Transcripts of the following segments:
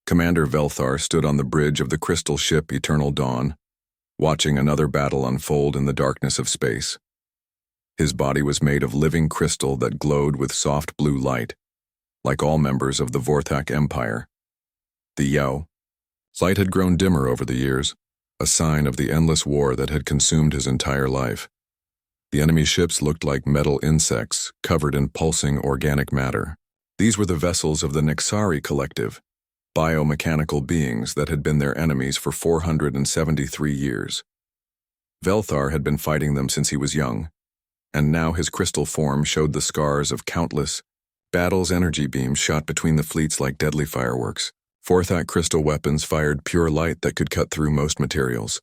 Commander Velthar stood on the bridge of the crystal ship Eternal Dawn, watching another battle unfold in the darkness of space. His body was made of living crystal that glowed with soft blue light, like all members of the Vorthak Empire. The Yao. Light had grown dimmer over the years, a sign of the endless war that had consumed his entire life. The enemy ships looked like metal insects covered in pulsing organic matter. These were the vessels of the Nexari Collective, biomechanical beings that had been their enemies for 473 years. Velthar had been fighting them since he was young, and now his crystal form showed the scars of countless battles. Energy beams shot between the fleets like deadly fireworks. Vorthak crystal weapons fired pure light that could cut through most materials,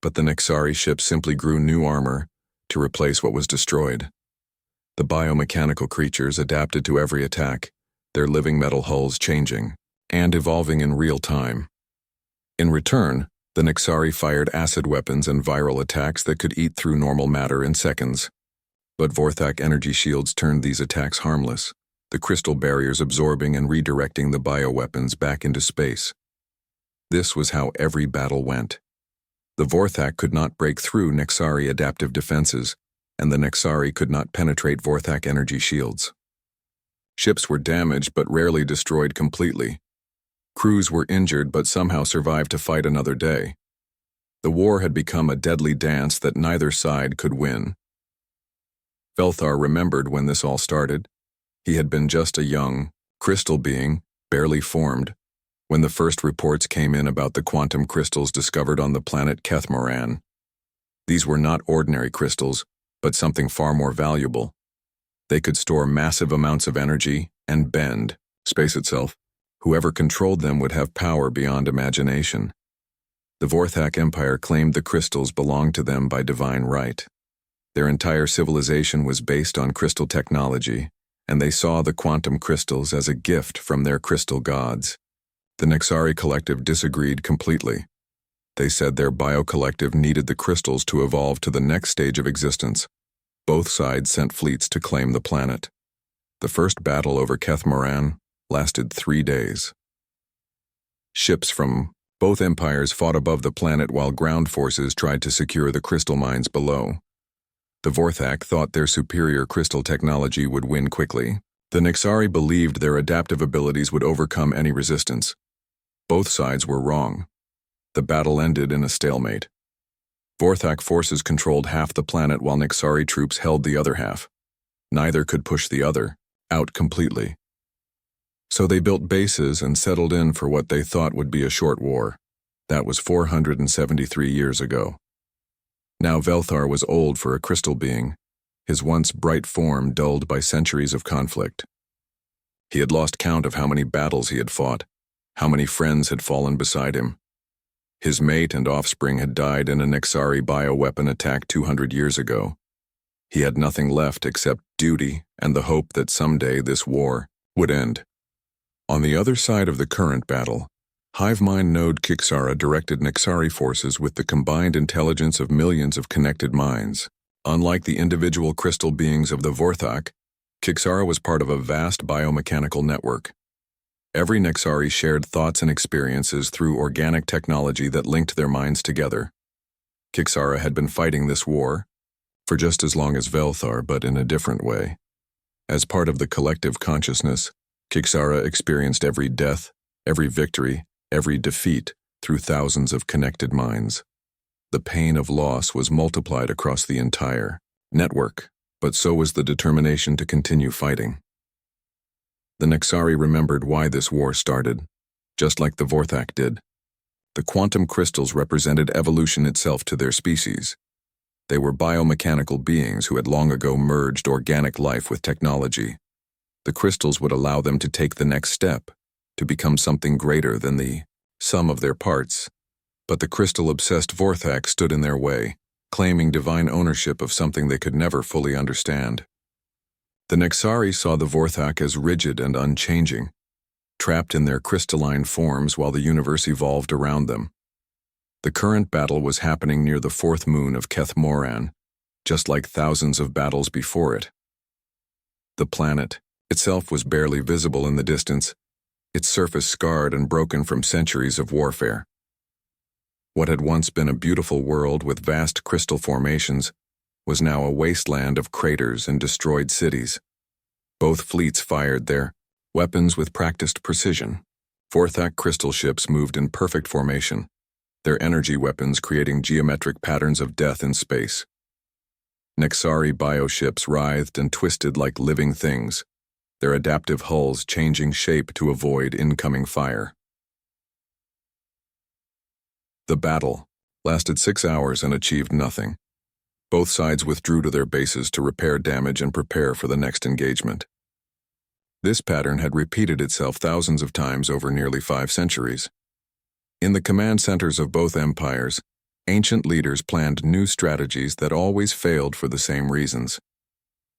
but the Nexari ships simply grew new armor to replace what was destroyed. The biomechanical creatures adapted to every attack, their living metal hulls changing and evolving in real time. In return, the Nexari fired acid weapons and viral attacks that could eat through normal matter in seconds. But Vorthak energy shields turned these attacks harmless, the crystal barriers absorbing and redirecting the bioweapons back into space. This was how every battle went. The Vorthak could not break through Nexari adaptive defenses, and the Nexari could not penetrate Vorthak energy shields. Ships were damaged but rarely destroyed completely. Crews were injured but somehow survived to fight another day. The war had become a deadly dance that neither side could win. Velthar remembered when this all started. He had been just a young, crystal being, barely formed, when the first reports came in about the quantum crystals discovered on the planet Kethmoran. These were not ordinary crystals, but something far more valuable. They could store massive amounts of energy and bend space itself. Whoever controlled them would have power beyond imagination. The Vorthak Empire claimed the crystals belonged to them by divine right. Their entire civilization was based on crystal technology, and they saw the quantum crystals as a gift from their crystal gods. The Nexari Collective disagreed completely. They said their bio-collective needed the crystals to evolve to the next stage of existence. Both sides sent fleets to claim the planet. The first battle over Kethmoran lasted 3 days. Ships from both empires fought above the planet while ground forces tried to secure the crystal mines below. The Vorthak thought their superior crystal technology would win quickly. The Nexari believed their adaptive abilities would overcome any resistance. Both sides were wrong. The battle ended in a stalemate. Vorthak forces controlled half the planet while Nexari troops held the other half. Neither could push the other out completely. So they built bases and settled in for what they thought would be a short war. That was 473 years ago. Now Velthar was old for a crystal being, his once bright form dulled by centuries of conflict. He had lost count of how many battles he had fought, how many friends had fallen beside him. His mate and offspring had died in a Nexari bioweapon attack 200 years ago. He had nothing left except duty and the hope that someday this war would end. On the other side of the current battle, Hivemind node Kixara directed Nexari forces with the combined intelligence of millions of connected minds. Unlike the individual crystal beings of the Vorthak, Kixara was part of a vast biomechanical network. Every Nexari shared thoughts and experiences through organic technology that linked their minds together. Kixara had been fighting this war for just as long as Velthar, but in a different way. As part of the collective consciousness, Kixara experienced every death, every victory, every defeat through thousands of connected minds. The pain of loss was multiplied across the entire network, but so was the determination to continue fighting. The Nexari remembered why this war started, just like the Vorthak did. The quantum crystals represented evolution itself to their species. They were biomechanical beings who had long ago merged organic life with technology. The crystals would allow them to take the next step, to become something greater than the sum of their parts. But the crystal-obsessed Vorthak stood in their way, claiming divine ownership of something they could never fully understand. The Nexari saw the Vorthak as rigid and unchanging, trapped in their crystalline forms while the universe evolved around them. The current battle was happening near the fourth moon of Kethmoran, just like thousands of battles before it. The planet itself was barely visible in the distance, its surface scarred and broken from centuries of warfare. What had once been a beautiful world with vast crystal formations was now a wasteland of craters and destroyed cities. Both fleets fired their weapons with practiced precision. Vorthak crystal ships moved in perfect formation, their energy weapons creating geometric patterns of death in space. Nexari bioships writhed and twisted like living things, their adaptive hulls changing shape to avoid incoming fire. The battle lasted 6 hours and achieved nothing. Both sides withdrew to their bases to repair damage and prepare for the next engagement. This pattern had repeated itself thousands of times over nearly 5 centuries. In the command centers of both empires, ancient leaders planned new strategies that always failed for the same reasons.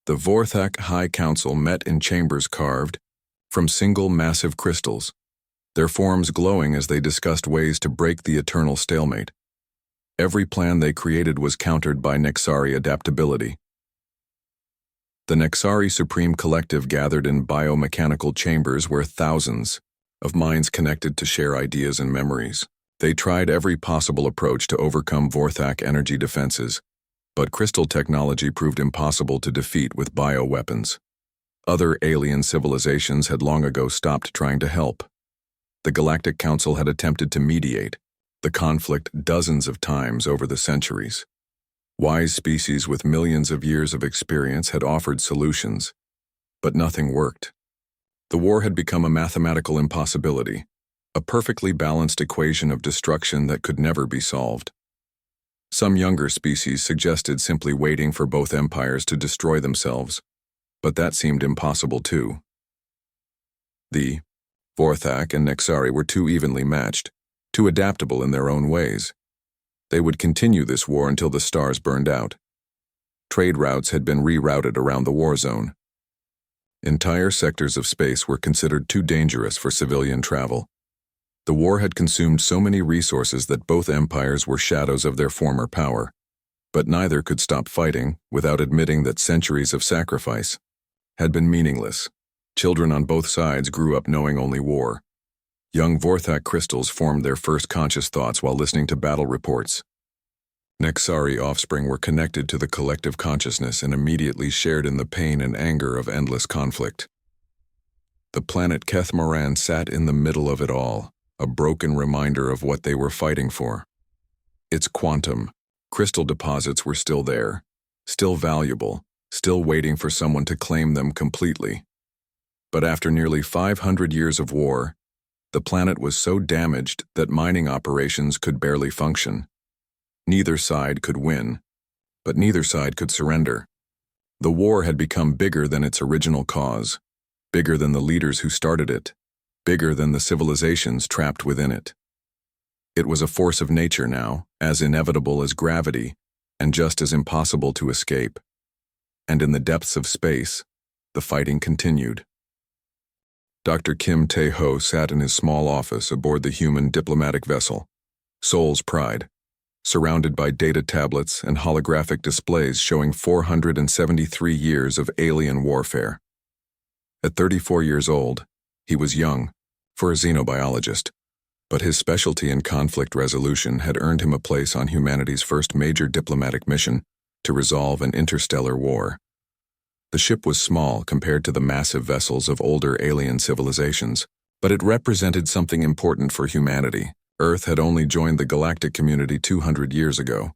The Vorthak High Council met in chambers carved from single massive crystals, their forms glowing as they discussed ways to break the eternal stalemate. Every plan they created was countered by Nexari adaptability. The Nexari Supreme Collective gathered in biomechanical chambers where thousands of minds connected to share ideas and memories. They tried every possible approach to overcome Vorthak energy defenses, but crystal technology proved impossible to defeat with bioweapons. Other alien civilizations had long ago stopped trying to help. The Galactic Council had attempted to mediate the conflict dozens of times over the centuries. Wise species with millions of years of experience had offered solutions, but nothing worked. The war had become a mathematical impossibility, a perfectly balanced equation of destruction that could never be solved. Some younger species suggested simply waiting for both empires to destroy themselves, but that seemed impossible too. The Vorthak and Nexari were too evenly matched, too adaptable in their own ways. They would continue this war until the stars burned out. Trade routes had been rerouted around the war zone. Entire sectors of space were considered too dangerous for civilian travel. The war had consumed so many resources that both empires were shadows of their former power, but neither could stop fighting without admitting that centuries of sacrifice had been meaningless. Children on both sides grew up knowing only war. Young Vorthak crystals formed their first conscious thoughts while listening to battle reports. Nexari offspring were connected to the collective consciousness and immediately shared in the pain and anger of endless conflict. The planet Kethmoran sat in the middle of it all, a broken reminder of what they were fighting for. Its quantum, crystal deposits were still there, still valuable, still waiting for someone to claim them completely. But after nearly 500 years of war, the planet was so damaged that mining operations could barely function. Neither side could win, but neither side could surrender. The war had become bigger than its original cause, bigger than the leaders who started it, bigger than the civilizations trapped within it. It was a force of nature now, as inevitable as gravity, and just as impossible to escape. And in the depths of space, the fighting continued. Dr. Kim Tae-ho sat in his small office aboard the human diplomatic vessel, Soul's Pride, surrounded by data tablets and holographic displays showing 473 years of alien warfare. At 34 years old, he was young for a xenobiologist, but his specialty in conflict resolution had earned him a place on humanity's first major diplomatic mission to resolve an interstellar war. The ship was small compared to the massive vessels of older alien civilizations, but it represented something important for humanity. Earth had only joined the galactic community 200 years ago,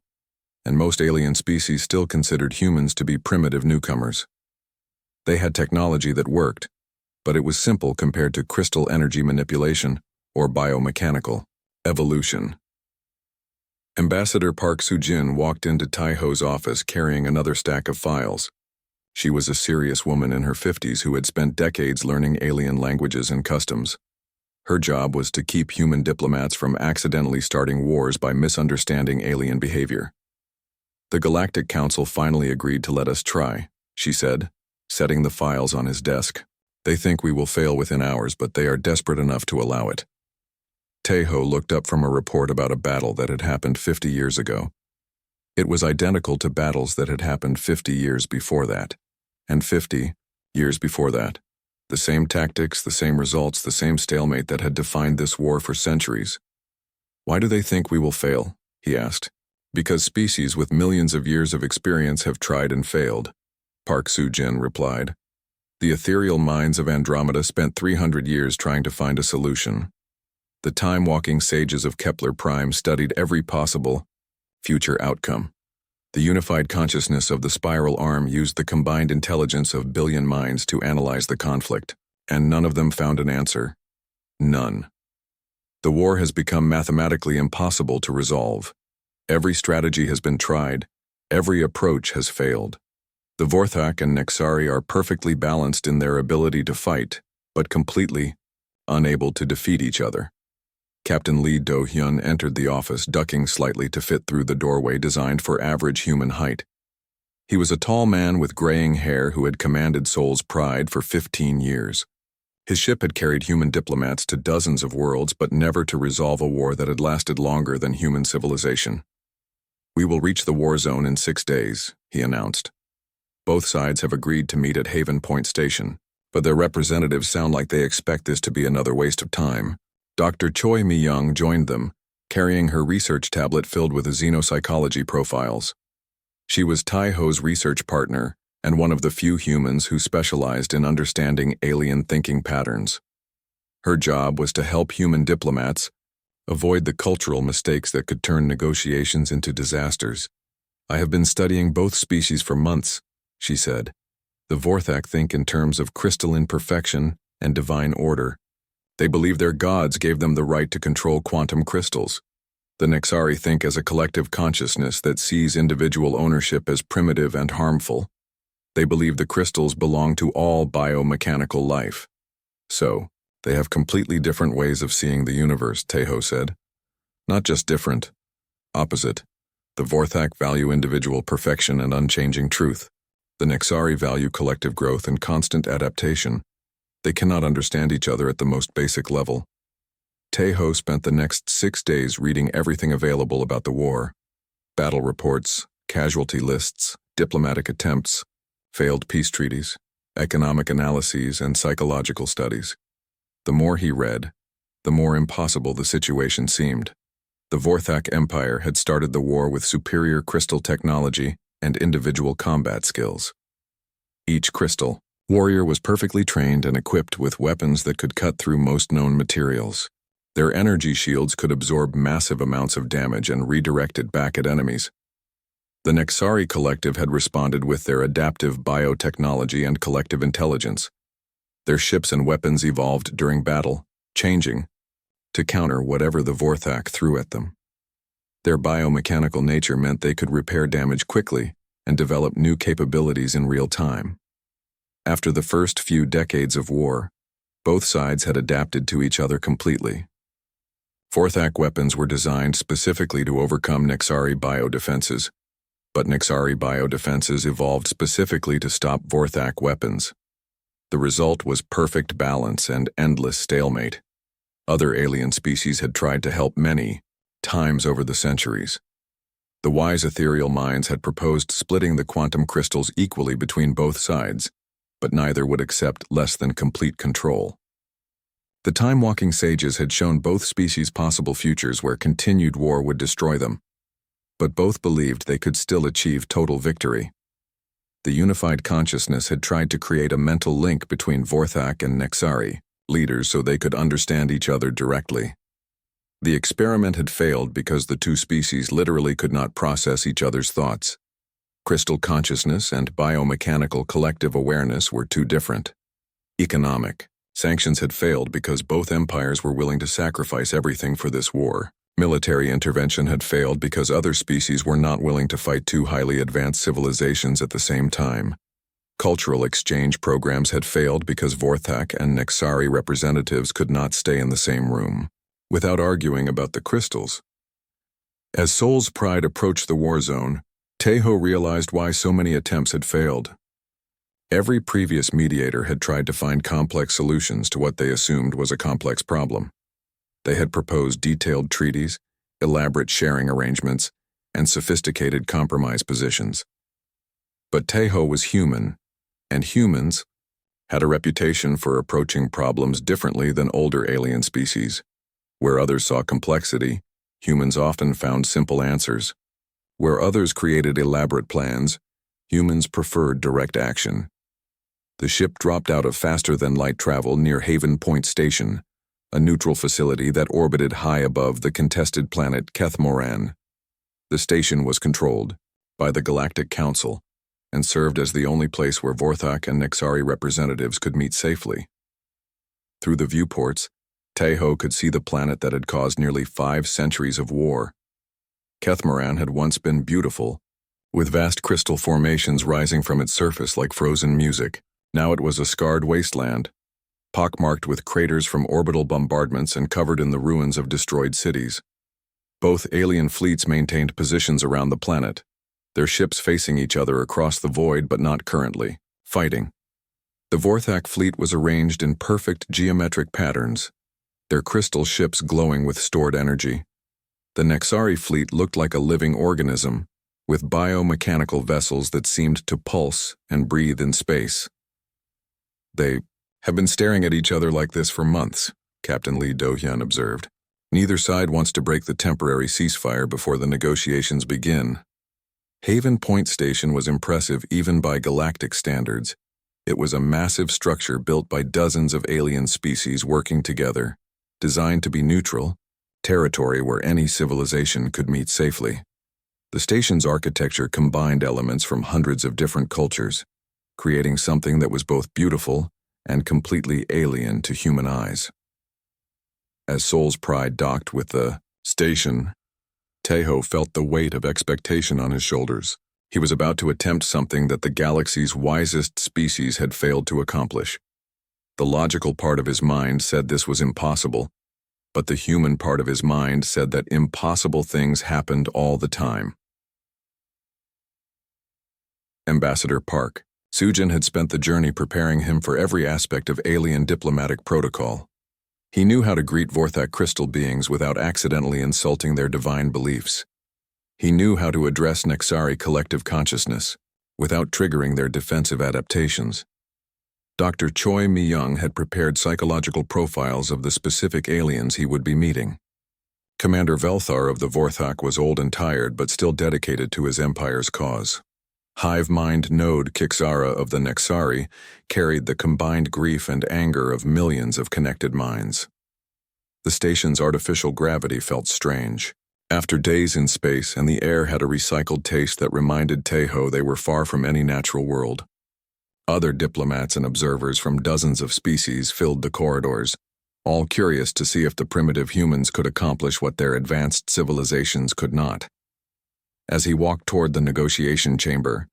and most alien species still considered humans to be primitive newcomers. They had technology that worked, but it was simple compared to crystal energy manipulation or biomechanical evolution. Ambassador Park Soo-jin walked into Tae-ho's office carrying another stack of files. She was a serious woman in her 50s who had spent decades learning alien languages and customs. Her job was to keep human diplomats from accidentally starting wars by misunderstanding alien behavior. The Galactic Council finally agreed to let us try, she said, setting the files on his desk. They think we will fail within hours, but they are desperate enough to allow it. Tae-ho looked up from a report about a battle that had happened 50 years ago. It was identical to battles that had happened 50 years before that, and 50 years before that. The same tactics, the same results, the same stalemate that had defined this war for centuries. "Why do they think we will fail?" he asked. "Because species with millions of years of experience have tried and failed," Park Soo-jin replied. "The ethereal minds of Andromeda spent 300 years trying to find a solution. The time-walking sages of Kepler Prime studied every possible future outcome. The unified consciousness of the spiral arm used the combined intelligence of billion minds to analyze the conflict, and none of them found an answer. None. The war has become mathematically impossible to resolve. Every strategy has been tried. Every approach has failed. The Vorthak and Nexari are perfectly balanced in their ability to fight, but completely unable to defeat each other." Captain Lee Do-hyun entered the office, ducking slightly to fit through the doorway designed for average human height. He was a tall man with graying hair who had commanded Seoul's Pride for 15 years. His ship had carried human diplomats to dozens of worlds, but never to resolve a war that had lasted longer than human civilization. "We will reach the war zone in 6 days," he announced. "Both sides have agreed to meet at Haven Point Station, but their representatives sound like they expect this to be another waste of time." Dr. Choi Mi-young joined them, carrying her research tablet filled with xenopsychology profiles. She was Tai-ho's research partner and one of the few humans who specialized in understanding alien thinking patterns. Her job was to help human diplomats avoid the cultural mistakes that could turn negotiations into disasters. "I have been studying both species for months," she said. "The Vorthak think in terms of crystalline perfection and divine order. They believe their gods gave them the right to control quantum crystals. The Nexari think as a collective consciousness that sees individual ownership as primitive and harmful. They believe the crystals belong to all biomechanical life. So, they have completely different ways of seeing the universe," Tae-ho said. "Not just different. Opposite. The Vorthak value individual perfection and unchanging truth. The Nexari value collective growth and constant adaptation. They cannot understand each other at the most basic level." Tae-ho spent the next 6 days reading everything available about the war. Battle reports, casualty lists, diplomatic attempts, failed peace treaties, economic analyses, and psychological studies. The more he read, the more impossible the situation seemed. The Vorthak Empire had started the war with superior crystal technology and individual combat skills. Each crystal warrior was perfectly trained and equipped with weapons that could cut through most known materials. Their energy shields could absorb massive amounts of damage and redirect it back at enemies. The Nexari collective had responded with their adaptive biotechnology and collective intelligence. Their ships and weapons evolved during battle, changing to counter whatever the Vorthak threw at them. Their biomechanical nature meant they could repair damage quickly and develop new capabilities in real time. After the first few decades of war, both sides had adapted to each other completely. Vorthak weapons were designed specifically to overcome Nexari biodefenses, but Nexari biodefenses evolved specifically to stop Vorthak weapons. The result was perfect balance and endless stalemate. Other alien species had tried to help many times over the centuries. The wise ethereal minds had proposed splitting the quantum crystals equally between both sides, but neither would accept less than complete control. The time-walking sages had shown both species possible futures where continued war would destroy them, but both believed they could still achieve total victory. The unified consciousness had tried to create a mental link between Vorthak and Nexari leaders so they could understand each other directly. The experiment had failed because the two species literally could not process each other's thoughts. Crystal consciousness and biomechanical collective awareness were too different. Economic sanctions had failed because both empires were willing to sacrifice everything for this war. Military intervention had failed because other species were not willing to fight two highly advanced civilizations at the same time. Cultural exchange programs had failed because Vorthak and Nexari representatives could not stay in the same room without arguing about the crystals. As Seoul's Pride approached the war zone, Tae-ho realized why so many attempts had failed. Every previous mediator had tried to find complex solutions to what they assumed was a complex problem. They had proposed detailed treaties, elaborate sharing arrangements, and sophisticated compromise positions. But Tae-ho was human, and humans had a reputation for approaching problems differently than older alien species. Where others saw complexity, humans often found simple answers. Where others created elaborate plans, humans preferred direct action. The ship dropped out of faster-than-light travel near Haven Point Station, a neutral facility that orbited high above the contested planet Kethmoran. The station was controlled by the Galactic Council and served as the only place where Vorthak and Nexari representatives could meet safely. Through the viewports, Tejo could see the planet that had caused nearly 5 centuries of war. Kethmoran had once been beautiful, with vast crystal formations rising from its surface like frozen music. Now it was a scarred wasteland, pockmarked with craters from orbital bombardments and covered in the ruins of destroyed cities. Both alien fleets maintained positions around the planet, their ships facing each other across the void but not currently fighting. The Vorthak fleet was arranged in perfect geometric patterns, their crystal ships glowing with stored energy. The Nexari fleet looked like a living organism, with biomechanical vessels that seemed to pulse and breathe in space. They have been staring at each other like this for months, Captain Lee Do-hyun observed. Neither side wants to break the temporary ceasefire before the negotiations begin. Haven Point Station was impressive even by galactic standards. It was a massive structure built by dozens of alien species working together, designed to be neutral, territory where any civilization could meet safely. The station's architecture combined elements from hundreds of different cultures, creating something that was both beautiful and completely alien to human eyes. As Soul's Pride docked with the station, Tejo felt the weight of expectation on his shoulders. He was about to attempt something that the galaxy's wisest species had failed to accomplish. The logical part of his mind said this was impossible, but the human part of his mind said that impossible things happened all the time. Ambassador Park. Sujin had spent the journey preparing him for every aspect of alien diplomatic protocol. He knew how to greet Vorthak crystal beings without accidentally insulting their divine beliefs. He knew how to address Nexari collective consciousness without triggering their defensive adaptations. Dr. Choi Mi-young had prepared psychological profiles of the specific aliens he would be meeting. Commander Velthar of the Vorthak was old and tired but still dedicated to his empire's cause. Hive Mind Node Kixara of the Nexari carried the combined grief and anger of millions of connected minds. The station's artificial gravity felt strange. After days in space, and the air had a recycled taste that reminded Tejo they were far from any natural world. Other diplomats and observers from dozens of species filled the corridors, all curious to see if the primitive humans could accomplish what their advanced civilizations could not. As he walked toward the negotiation chamber,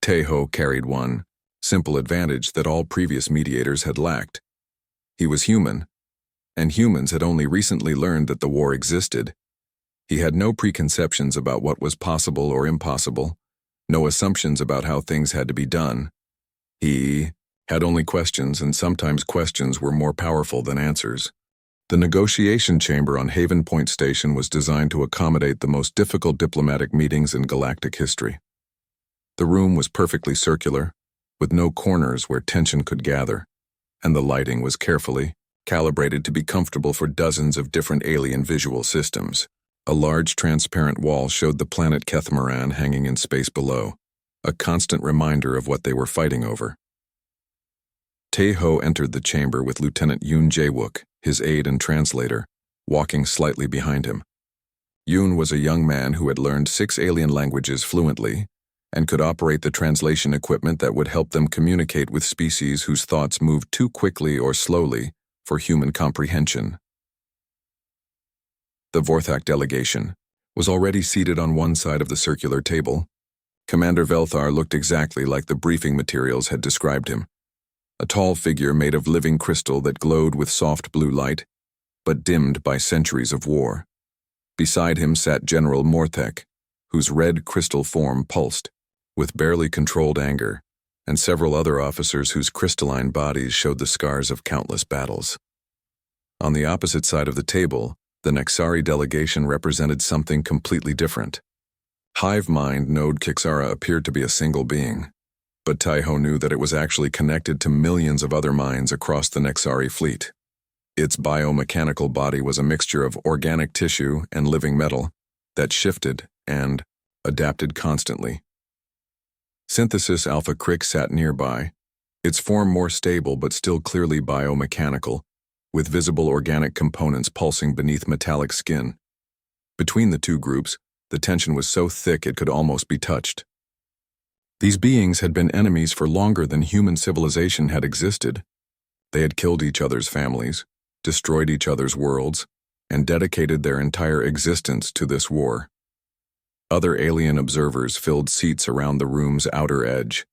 Tejo carried one simple advantage that all previous mediators had lacked. He was human, and humans had only recently learned that the war existed. He had no preconceptions about what was possible or impossible, no assumptions about how things had to be done. He had only questions, and sometimes questions were more powerful than answers. The negotiation chamber on Haven Point Station was designed to accommodate the most difficult diplomatic meetings in galactic history. The room was perfectly circular, with no corners where tension could gather, and the lighting was carefully calibrated to be comfortable for dozens of different alien visual systems. A large transparent wall showed the planet Kethmoran hanging in space below, a constant reminder of what they were fighting over. Tejo entered the chamber with Lieutenant Yoon Jae-wook, his aide and translator, walking slightly behind him. Yoon was a young man who had learned 6 alien languages fluently and could operate the translation equipment that would help them communicate with species whose thoughts moved too quickly or slowly for human comprehension. The Vorthak delegation was already seated on one side of the circular table. Commander Velthar looked exactly like the briefing materials had described him. A tall figure made of living crystal that glowed with soft blue light, but dimmed by centuries of war. Beside him sat General Morthek, whose red crystal form pulsed, with barely controlled anger, and several other officers whose crystalline bodies showed the scars of countless battles. On the opposite side of the table, the Nexari delegation represented something completely different. Hive Mind Node Kixara appeared to be a single being. But Taiho knew that it was actually connected to millions of other minds across the Nexari fleet. Its biomechanical body was a mixture of organic tissue and living metal that shifted and adapted constantly. Synthesis Alpha Crick sat nearby, its form more stable but still clearly biomechanical, with visible organic components pulsing beneath metallic skin. Between the two groups, the tension was so thick it could almost be touched. These beings had been enemies for longer than human civilization had existed. They had killed each other's families, destroyed each other's worlds, and dedicated their entire existence to this war. Other alien observers filled seats around the room's outer edge.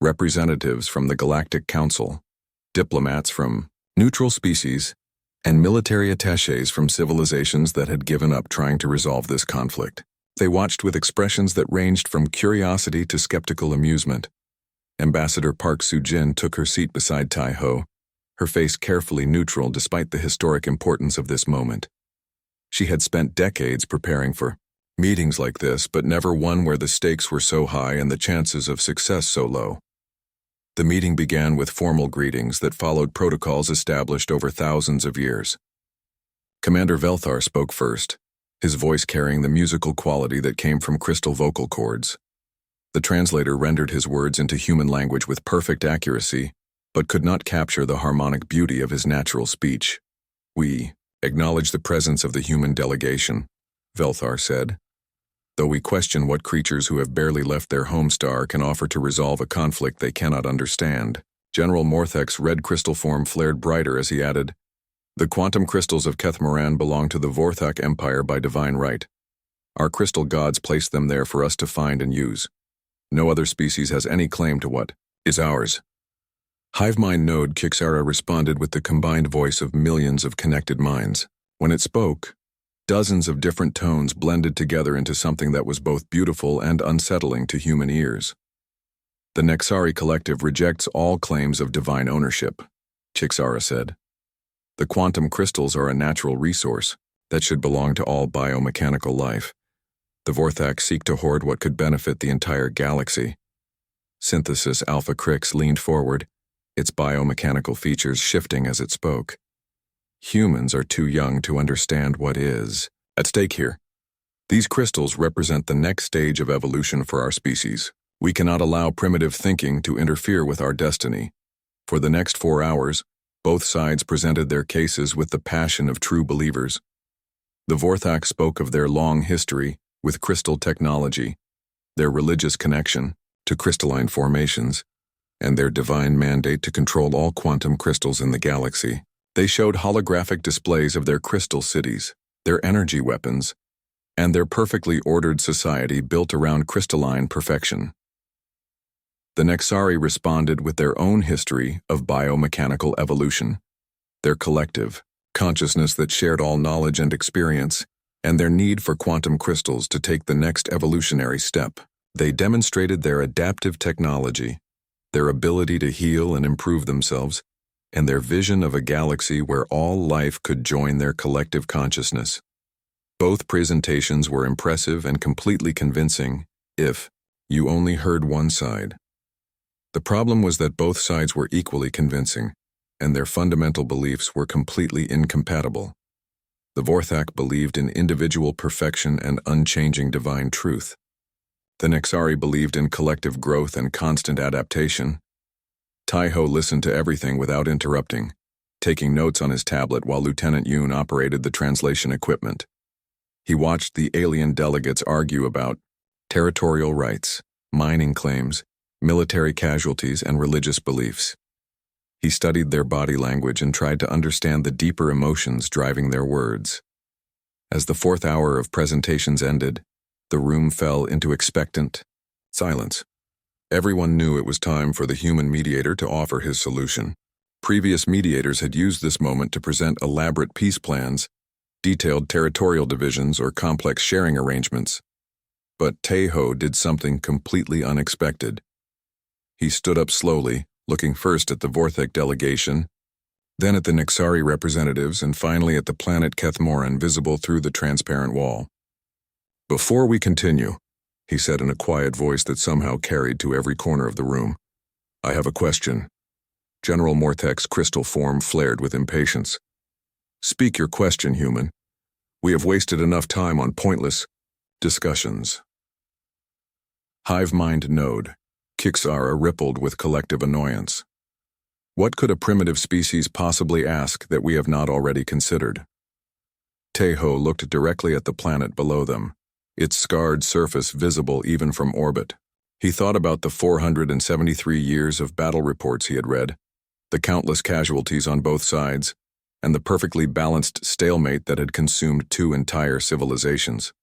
Representatives from the Galactic Council, diplomats from neutral species, and military attachés from civilizations that had given up trying to resolve this conflict. They watched with expressions that ranged from curiosity to skeptical amusement. Ambassador Park Soo-jin took her seat beside Taiho, her face carefully neutral despite the historic importance of this moment. She had spent decades preparing for meetings like this, but never one where the stakes were so high and the chances of success so low. The meeting began with formal greetings that followed protocols established over thousands of years. Commander Velthar spoke first, his voice carrying the musical quality that came from crystal vocal cords. The translator rendered his words into human language with perfect accuracy, but could not capture the harmonic beauty of his natural speech. "We acknowledge the presence of the human delegation," Velthar said. "Though we question what creatures who have barely left their home star can offer to resolve a conflict they cannot understand." General Morthek's red crystal form flared brighter as he added, "The quantum crystals of Kethmoran belong to the Vorthak Empire by divine right. Our crystal gods placed them there for us to find and use. No other species has any claim to what is ours." Hivemind node Kixara responded with the combined voice of millions of connected minds. When it spoke, dozens of different tones blended together into something that was both beautiful and unsettling to human ears. "The Nexari Collective rejects all claims of divine ownership," Kixara said. "The quantum crystals are a natural resource that should belong to all biomechanical life. The Vorthak seek to hoard what could benefit the entire galaxy." Synthesis Alpha Crix leaned forward, its biomechanical features shifting as it spoke. "Humans are too young to understand what is at stake here. These crystals represent the next stage of evolution for our species. We cannot allow primitive thinking to interfere with our destiny." For the next 4 hours, both sides presented their cases with the passion of true believers. The Vorthak spoke of their long history with crystal technology, their religious connection to crystalline formations, and their divine mandate to control all quantum crystals in the galaxy. They showed holographic displays of their crystal cities, their energy weapons, and their perfectly ordered society built around crystalline perfection. The Nexari responded with their own history of biomechanical evolution, their collective consciousness that shared all knowledge and experience, and their need for quantum crystals to take the next evolutionary step. They demonstrated their adaptive technology, their ability to heal and improve themselves, and their vision of a galaxy where all life could join their collective consciousness. Both presentations were impressive and completely convincing if you only heard one side. The problem was that both sides were equally convincing, and their fundamental beliefs were completely incompatible. The Vorthak believed in individual perfection and unchanging divine truth. The Nexari believed in collective growth and constant adaptation. Taiho listened to everything without interrupting, taking notes on his tablet while Lieutenant Yoon operated the translation equipment. He watched the alien delegates argue about territorial rights, mining claims, military casualties, and religious beliefs. He studied their body language and tried to understand the deeper emotions driving their words. As the 4th hour of presentations ended, the room fell into expectant silence. Everyone knew it was time for the human mediator to offer his solution. Previous mediators had used this moment to present elaborate peace plans, detailed territorial divisions, or complex sharing arrangements. But Taiho did something completely unexpected. He stood up slowly, looking first at the Vorthak delegation, then at the Nexari representatives, and finally at the planet Kethmoran visible through the transparent wall. "Before we continue," he said in a quiet voice that somehow carried to every corner of the room, I have a question. General Morthek's crystal form flared with impatience. Speak your question, human. We have wasted enough time on pointless discussions. Hive mind node. Kixara rippled with collective annoyance. What could a primitive species possibly ask that we have not already considered? Teho looked directly at the planet below them, its scarred surface visible even from orbit. He thought about the 473 years of battle reports he had read, the countless casualties on both sides, and the perfectly balanced stalemate that had consumed two entire civilizations.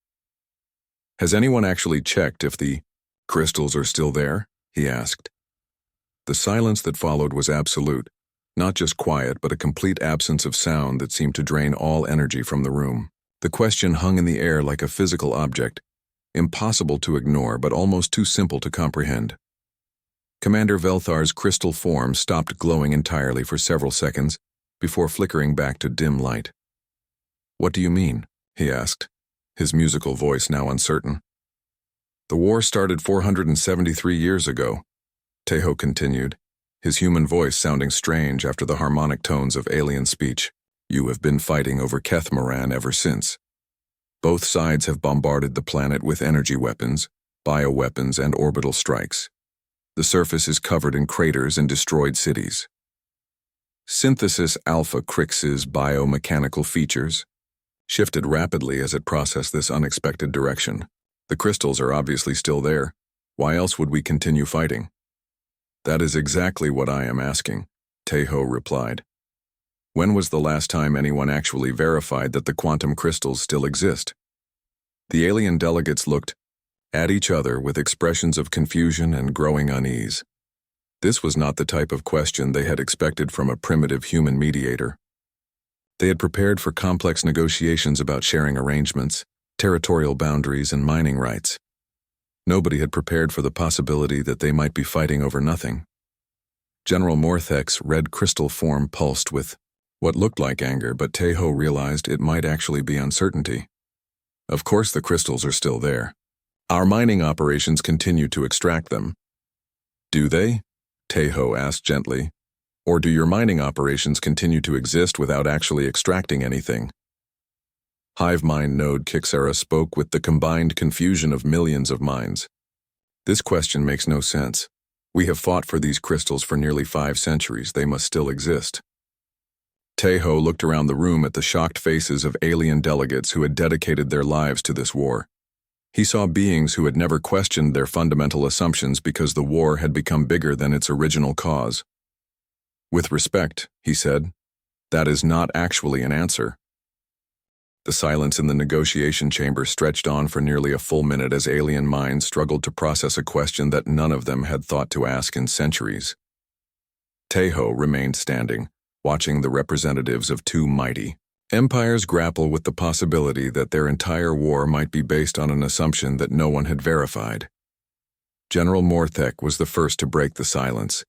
Has anyone actually checked if the crystals are still there? He asked. The silence that followed was absolute, not just quiet, but a complete absence of sound that seemed to drain all energy from the room. The question hung in the air like a physical object, impossible to ignore but almost too simple to comprehend. Commander Velthar's crystal form stopped glowing entirely for several seconds before flickering back to dim light. What do you mean? He asked, his musical voice now uncertain. The war started 473 years ago, Teho continued, his human voice sounding strange after the harmonic tones of alien speech. You have been fighting over Kethmaran ever since. Both sides have bombarded the planet with energy weapons, bioweapons, and orbital strikes. The surface is covered in craters and destroyed cities. Synthesis Alpha Crix's biomechanical features shifted rapidly as it processed this unexpected direction. The crystals are obviously still there. Why else would we continue fighting? That is exactly what I am asking, Teho replied. When was the last time anyone actually verified that the quantum crystals still exist? The alien delegates looked at each other with expressions of confusion and growing unease. This was not the type of question they had expected from a primitive human mediator. They had prepared for complex negotiations about sharing arrangements, territorial boundaries, and mining rights. Nobody had prepared for the possibility that they might be fighting over nothing. General Morthek's red crystal form pulsed with what looked like anger, but Teho realized it might actually be uncertainty. Of course the crystals are still there. Our mining operations continue to extract them. Do they? Teho asked gently. Or do your mining operations continue to exist without actually extracting anything? Hive mind node Kixara spoke with the combined confusion of millions of minds. This question makes no sense. We have fought for these crystals for nearly 5 centuries. They must still exist. Teho looked around the room at the shocked faces of alien delegates who had dedicated their lives to this war. He saw beings who had never questioned their fundamental assumptions because the war had become bigger than its original cause. With respect, he said, that is not actually an answer. The silence in the negotiation chamber stretched on for nearly a full minute as alien minds struggled to process a question that none of them had thought to ask in centuries. Teho remained standing, watching the representatives of two mighty empires grapple with the possibility that their entire war might be based on an assumption that no one had verified. General Morthek was the first to break the silence,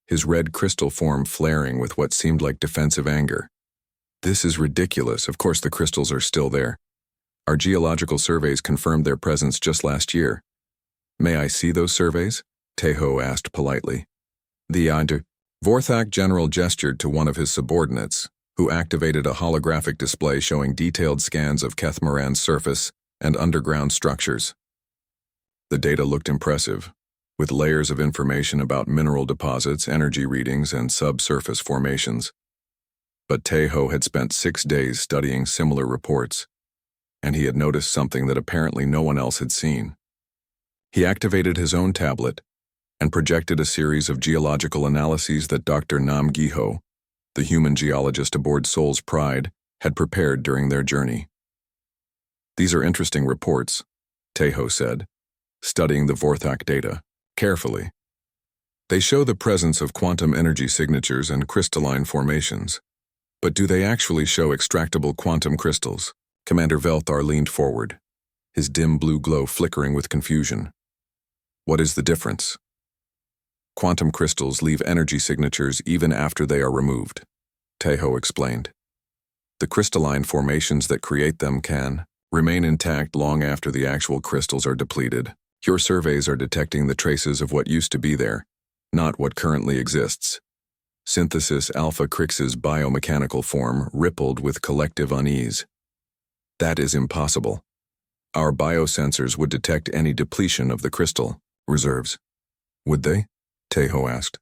his red crystal form flaring with what seemed like defensive anger. This is ridiculous. Of course the crystals are still there. Our geological surveys confirmed their presence just last year. May I see those surveys? Teho asked politely. The Vorthak general gestured to one of his subordinates, who activated a holographic display showing detailed scans of Kethmaran's surface and underground structures. The data looked impressive, with layers of information about mineral deposits, energy readings, and subsurface formations. But Teho had spent 6 days studying similar reports, and he had noticed something that apparently no one else had seen. He activated his own tablet and projected a series of geological analyses that Dr. Nam Giho, the human geologist aboard Soul's Pride, had prepared during their journey. These are interesting reports, Teho said, studying the Vorthak data carefully. They show the presence of quantum energy signatures and crystalline formations. But do they actually show extractable quantum crystals? Commander Velthar leaned forward, his dim blue glow flickering with confusion. What is the difference? Quantum crystals leave energy signatures even after they are removed, Teho explained. The crystalline formations that create them can remain intact long after the actual crystals are depleted. Your surveys are detecting the traces of what used to be there, not what currently exists. Synthesis Alpha Crix's biomechanical form rippled with collective unease. That is impossible. Our biosensors would detect any depletion of the crystal reserves. Would they? Tejo asked.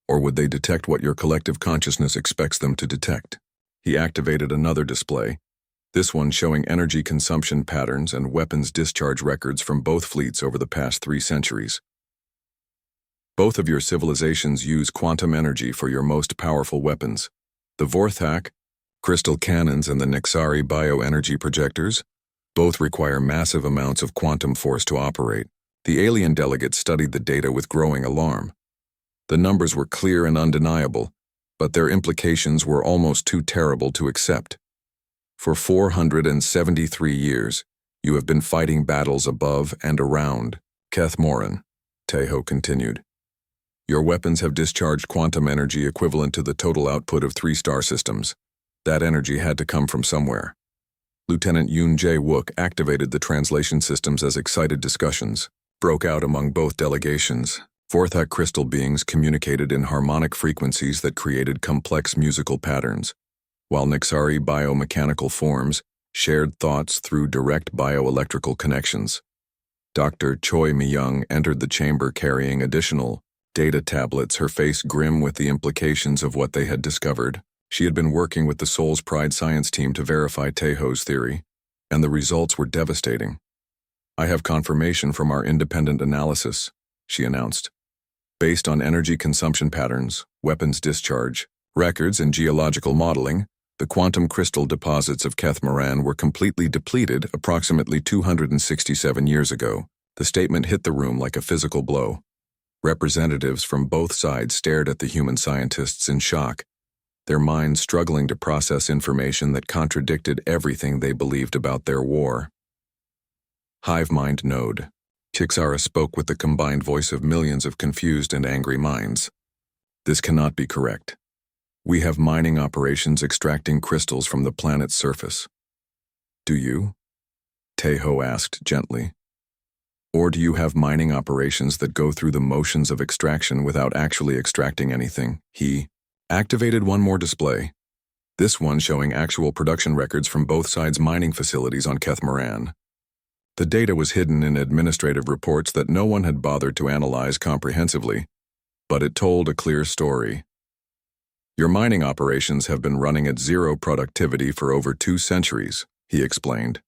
Or would they detect what your collective consciousness expects them to detect? He activated another display, this one showing energy consumption patterns and weapons discharge records from both fleets over the past 3 centuries. Both of your civilizations use quantum energy for your most powerful weapons. The Vorthak, crystal cannons, and the Nexari bioenergy projectors both require massive amounts of quantum force to operate. The alien delegates studied the data with growing alarm. The numbers were clear and undeniable, but their implications were almost too terrible to accept. For 473 years, you have been fighting battles above and around Keth Morin, Tejo continued. Your weapons have discharged quantum energy equivalent to the total output of 3 star systems. That energy had to come from somewhere. Lieutenant Yoon Jae-wook activated the translation systems as excited discussions broke out among both delegations. Vorthak crystal beings communicated in harmonic frequencies that created complex musical patterns, while Nexari biomechanical forms shared thoughts through direct bioelectrical connections. Dr. Choi Mi-young entered the chamber carrying additional data tablets, her face grim with the implications of what they had discovered. She had been working with the Soul's Pride science team to verify Tejo's theory, and the results were devastating. I have confirmation from our independent analysis, she announced. Based on energy consumption patterns, weapons discharge, records, and geological modeling, the quantum crystal deposits of Keth Moran were completely depleted approximately 267 years ago. The statement hit the room like a physical blow. Representatives from both sides stared at the human scientists in shock, their minds struggling to process information that contradicted everything they believed about their war. Hive mind node. Kixara spoke with the combined voice of millions of confused and angry minds. This cannot be correct. We have mining operations extracting crystals from the planet's surface. Do you? Tejo asked gently. Or do you have mining operations that go through the motions of extraction without actually extracting anything? He activated one more display, this one showing actual production records from both sides' mining facilities on Keth Moran. The data was hidden in administrative reports that no one had bothered to analyze comprehensively, but it told a clear story. Your mining operations have been running at 0 productivity for over 2 centuries, he explained.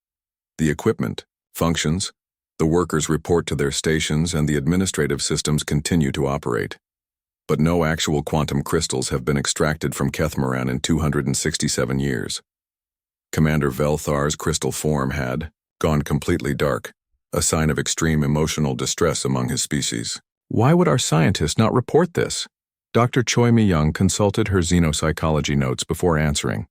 The equipment, functions, the workers report to their stations, and the administrative systems continue to operate. But no actual quantum crystals have been extracted from Keth Moran in 267 years. Commander Velthar's crystal form had gone completely dark, a sign of extreme emotional distress among his species. Why would our scientists not report this? Dr. Choi Mi-young consulted her xenopsychology notes before answering.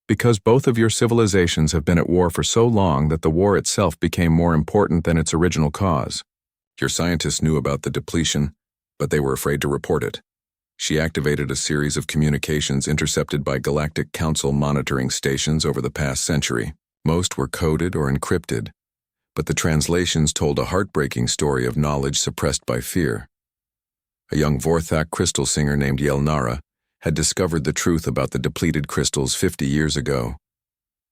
Because both of your civilizations have been at war for so long that the war itself became more important than its original cause. Your scientists knew about the depletion, but they were afraid to report it. She activated a series of communications intercepted by Galactic Council monitoring stations over the past century. Most were coded or encrypted, but the translations told a heartbreaking story of knowledge suppressed by fear. A young Vorthak crystal singer named Yelnara had discovered the truth about the depleted crystals 50 years ago,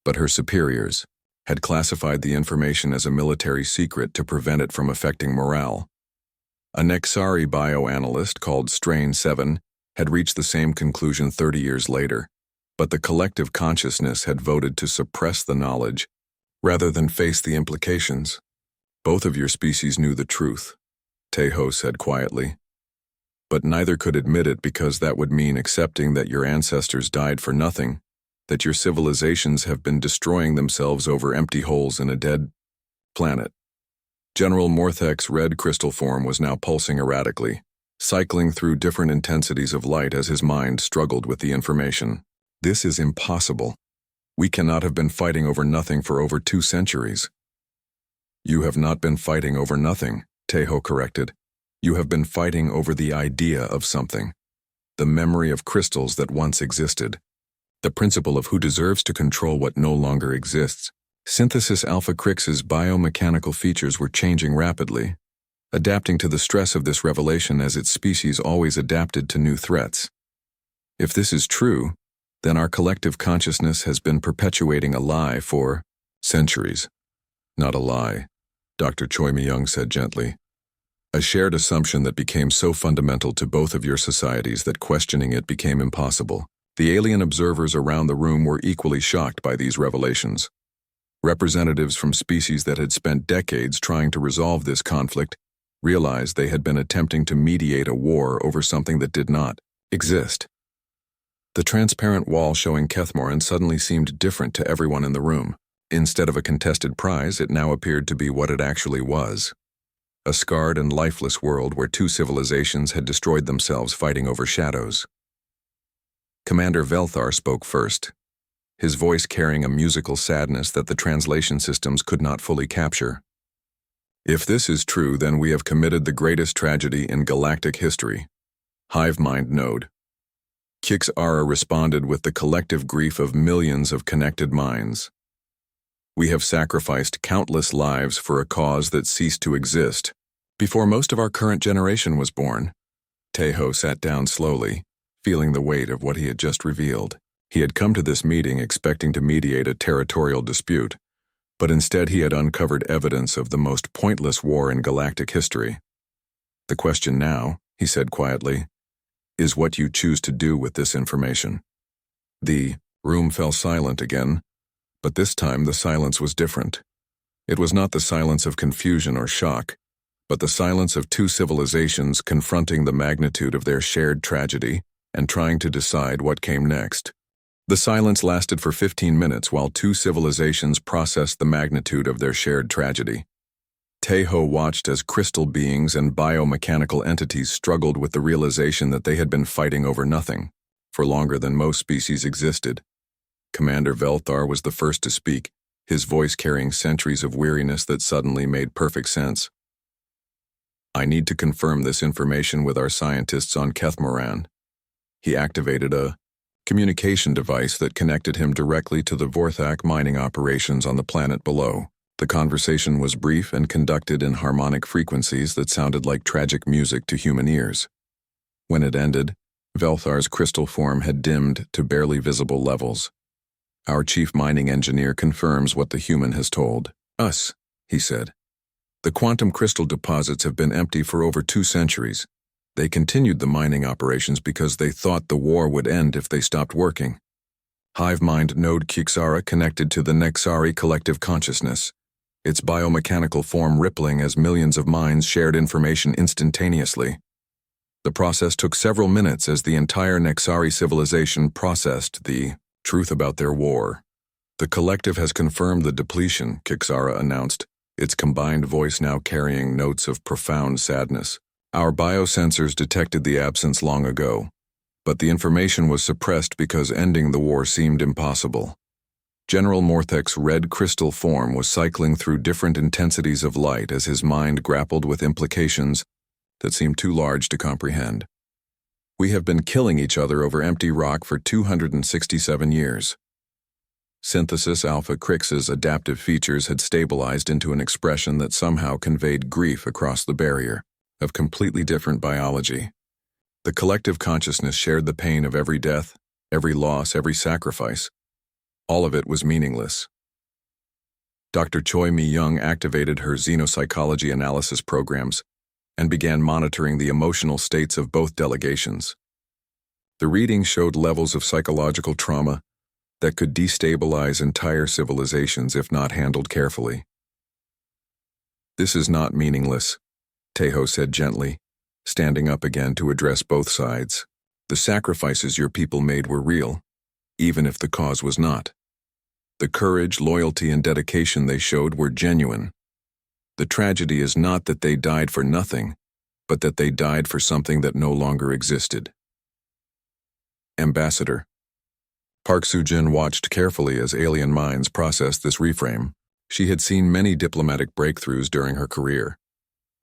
but her superiors had classified the information as a military secret to prevent it from affecting morale. A Nexari bioanalyst called Strain 7 had reached the same conclusion 30 years later, but the collective consciousness had voted to suppress the knowledge rather than face the implications. Both of your species knew the truth, Tejo said quietly. But neither could admit it because that would mean accepting that your ancestors died for nothing, that your civilizations have been destroying themselves over empty holes in a dead planet. General Morthek's red crystal form was now pulsing erratically, cycling through different intensities of light as his mind struggled with the information. This is impossible. We cannot have been fighting over nothing for over 2 centuries. You have not been fighting over nothing, Tejo corrected. You have been fighting over the idea of something, the memory of crystals that once existed, the principle of who deserves to control what no longer exists. Synthesis Alpha Crix's biomechanical features were changing rapidly. adapting to the stress of this revelation as its species always adapted to new threats. If this is true, then our collective consciousness has been perpetuating a lie for centuries. Not a lie, Dr. Choi Mi-young said gently. A shared assumption that became so fundamental to both of your societies that questioning it became impossible. The alien observers around the room were equally shocked by these revelations. Representatives from species that had spent decades trying to resolve this conflict realized they had been attempting to mediate a war over something that did not exist. The transparent wall showing Kethmoran suddenly seemed different to everyone in the room. Instead of a contested prize, it now appeared to be what it actually was. A scarred and lifeless world where two civilizations had destroyed themselves fighting over shadows. Commander Velthar spoke first, his voice carrying a musical sadness that the translation systems could not fully capture. If this is true, then we have committed the greatest tragedy in galactic history. Hive mind node. Kixara responded with the collective grief of millions of connected minds. We have sacrificed countless lives for a cause that ceased to exist. Before most of our current generation was born, Taeho sat down slowly, feeling the weight of what he had just revealed. He had come to this meeting expecting to mediate a territorial dispute, but instead he had uncovered evidence of the most pointless war in galactic history. The question now, he said quietly, is what you choose to do with this information. The room fell silent again, but this time the silence was different. It was not the silence of confusion or shock, but the silence of two civilizations confronting the magnitude of their shared tragedy and trying to decide what came next. The silence lasted for 15 minutes while two civilizations processed the magnitude of their shared tragedy. Taeho watched as crystal beings and biomechanical entities struggled with the realization that they had been fighting over nothing, for longer than most species existed. Commander Velthar was the first to speak, his voice carrying centuries of weariness that suddenly made perfect sense. I need to confirm this information with our scientists on Kethmoran. He activated a communication device that connected him directly to the Vorthak mining operations on the planet below. The conversation was brief and conducted in harmonic frequencies that sounded like tragic music to human ears. When it ended, Velthar's crystal form had dimmed to barely visible levels. Our chief mining engineer confirms what the human has told us, he said. The quantum crystal deposits have been empty for over 2 centuries. They continued the mining operations because they thought the war would end if they stopped working. Hive mind node Kixara connected to the Nexari collective consciousness, its biomechanical form rippling as millions of minds shared information instantaneously. The process took several minutes as the entire Nexari civilization processed the truth about their war. The collective has confirmed the depletion, Kixara announced, its combined voice now carrying notes of profound sadness. Our biosensors detected the absence long ago, but the information was suppressed because ending the war seemed impossible. General Morthek's red crystal form was cycling through different intensities of light as his mind grappled with implications that seemed too large to comprehend. We have been killing each other over empty rock for 267 years. Synthesis Alpha Crix's adaptive features had stabilized into an expression that somehow conveyed grief across the barrier of completely different biology. The collective consciousness shared the pain of every death, every loss, every sacrifice. All of it was meaningless. Dr. Choi Mi-young activated her xenopsychology analysis programs and began monitoring the emotional states of both delegations. The readings showed levels of psychological trauma that could destabilize entire civilizations if not handled carefully. This is not meaningless, Taeho said gently, standing up again to address both sides. The sacrifices your people made were real, even if the cause was not. The courage, loyalty, and dedication they showed were genuine. The tragedy is not that they died for nothing, but that they died for something that no longer existed. Ambassador. Park Soo-jin watched carefully as alien minds processed this reframe. She had seen many diplomatic breakthroughs during her career,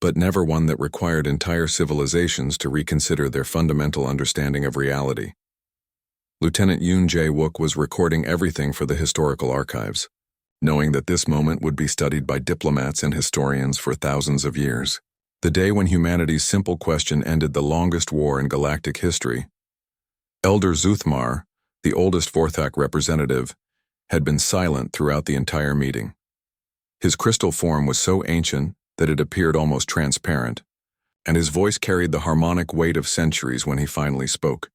but never one that required entire civilizations to reconsider their fundamental understanding of reality. Lieutenant Yoon Jae-wook was recording everything for the historical archives, knowing that this moment would be studied by diplomats and historians for thousands of years. The day when humanity's simple question ended the longest war in galactic history. Elder Zuthmar, the oldest Vorthak representative, had been silent throughout the entire meeting. His crystal form was so ancient that it appeared almost transparent, and his voice carried the harmonic weight of centuries when he finally spoke.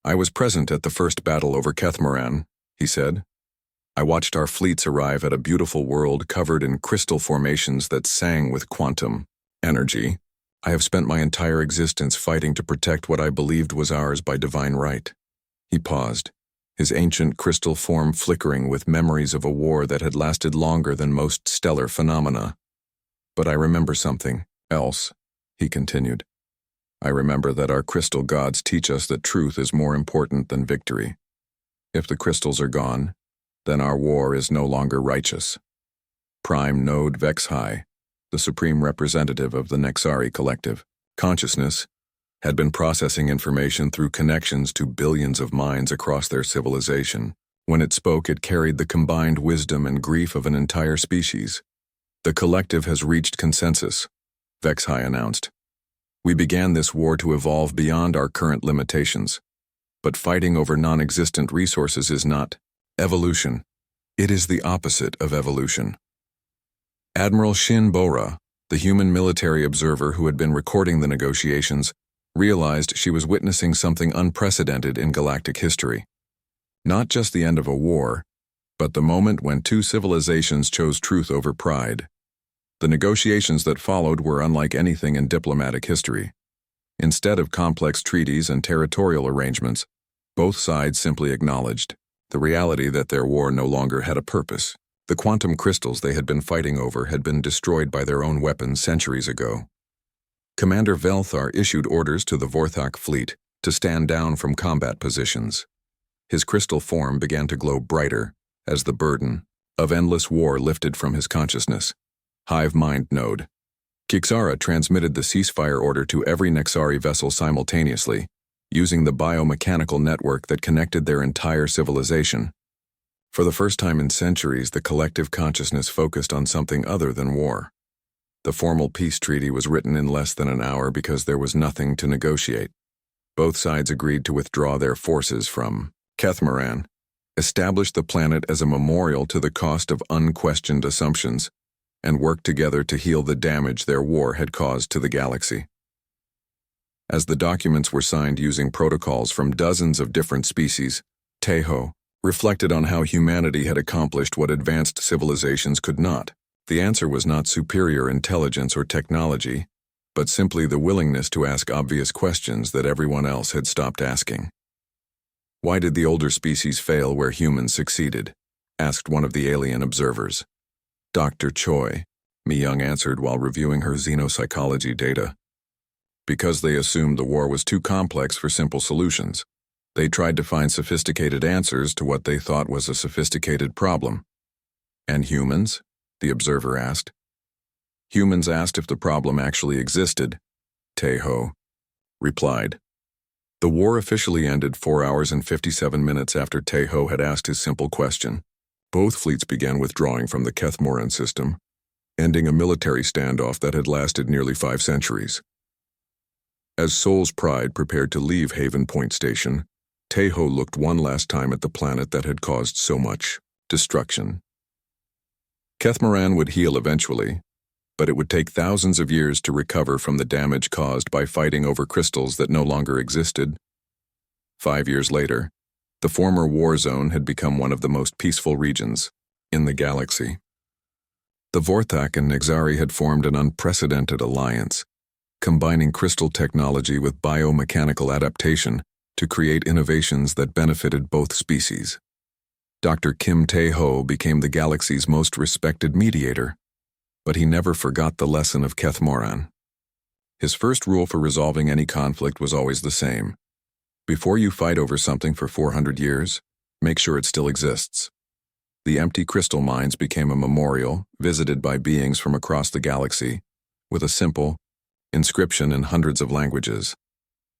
"I was present at the first battle over Kethmoran," he said. "I watched our fleets arrive at a beautiful world covered in crystal formations that sang with quantum energy. I have spent my entire existence fighting to protect what I believed was ours by divine right." He paused, his ancient crystal form flickering with memories of a war that had lasted longer than most stellar phenomena. "But I remember something else," he continued. "I remember that our crystal gods teach us that truth is more important than victory. If the crystals are gone, then our war is no longer righteous." Prime Node Vexhai, the supreme representative of the Nexari collective consciousness, had been processing information through connections to billions of minds across their civilization. When it spoke, it carried the combined wisdom and grief of an entire species. "The collective has reached consensus," Vexhai announced. "We began this war to evolve beyond our current limitations. But fighting over non-existent resources is not evolution. It is the opposite of evolution." Admiral Shin Bora, the human military observer who had been recording the negotiations, realized she was witnessing something unprecedented in galactic history. Not just the end of a war, but the moment when two civilizations chose truth over pride. The negotiations that followed were unlike anything in diplomatic history. Instead of complex treaties and territorial arrangements, both sides simply acknowledged the reality that their war no longer had a purpose. The quantum crystals they had been fighting over had been destroyed by their own weapons centuries ago. Commander Velthar issued orders to the Vorthak fleet to stand down from combat positions. His crystal form began to glow brighter as the burden of endless war lifted from his consciousness. Hive mind node. Kixara transmitted the ceasefire order to every Nexari vessel simultaneously, using the biomechanical network that connected their entire civilization. For the first time in centuries, the collective consciousness focused on something other than war. The formal peace treaty was written in less than an hour because there was nothing to negotiate. Both sides agreed to withdraw their forces from Kethmoran, establish the planet as a memorial to the cost of unquestioned assumptions, and work together to heal the damage their war had caused to the galaxy. As the documents were signed using protocols from dozens of different species, Teho reflected on how humanity had accomplished what advanced civilizations could not. The answer was not superior intelligence or technology, but simply the willingness to ask obvious questions that everyone else had stopped asking. "Why did the older species fail where humans succeeded?" asked one of the alien observers. "Dr. Choi," Mi-young answered while reviewing her xenopsychology data. "Because they assumed the war was too complex for simple solutions. They tried to find sophisticated answers to what they thought was a sophisticated problem." "And humans?" the observer asked. "Humans asked if the problem actually existed," Teho replied. The war officially ended 4 hours and 57 minutes after Teho had asked his simple question. Both fleets began withdrawing from the Kethmoran system, ending a military standoff that had lasted nearly 5 centuries. As Soul's Pride prepared to leave Haven Point Station, Teho looked one last time at the planet that had caused so much destruction. Kethmoran would heal eventually, but it would take thousands of years to recover from the damage caused by fighting over crystals that no longer existed. 5 years later, the former war zone had become one of the most peaceful regions in the galaxy. The Vorthak and Nexari had formed an unprecedented alliance, combining crystal technology with biomechanical adaptation to create innovations that benefited both species. Dr. Kim Tae-ho became the galaxy's most respected mediator, but he never forgot the lesson of Kethmoran. His first rule for resolving any conflict was always the same. Before you fight over something for 400 years, make sure it still exists. The empty crystal mines became a memorial visited by beings from across the galaxy, with a simple inscription in hundreds of languages.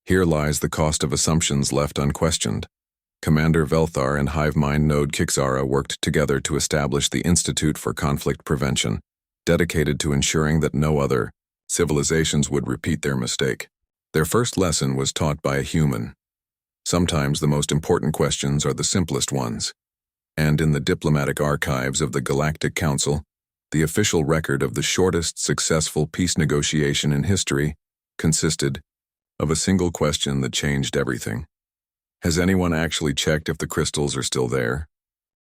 Here lies the cost of assumptions left unquestioned. Commander Velthar and Hive Mind Node Kixara worked together to establish the Institute for Conflict Prevention, dedicated to ensuring that no other Civilizations would repeat their mistake. Their first lesson was taught by a human. Sometimes the most important questions are the simplest ones. And in the diplomatic archives of the Galactic Council, the official record of the shortest successful peace negotiation in history consisted of a single question that changed everything. Has anyone actually checked if the crystals are still there?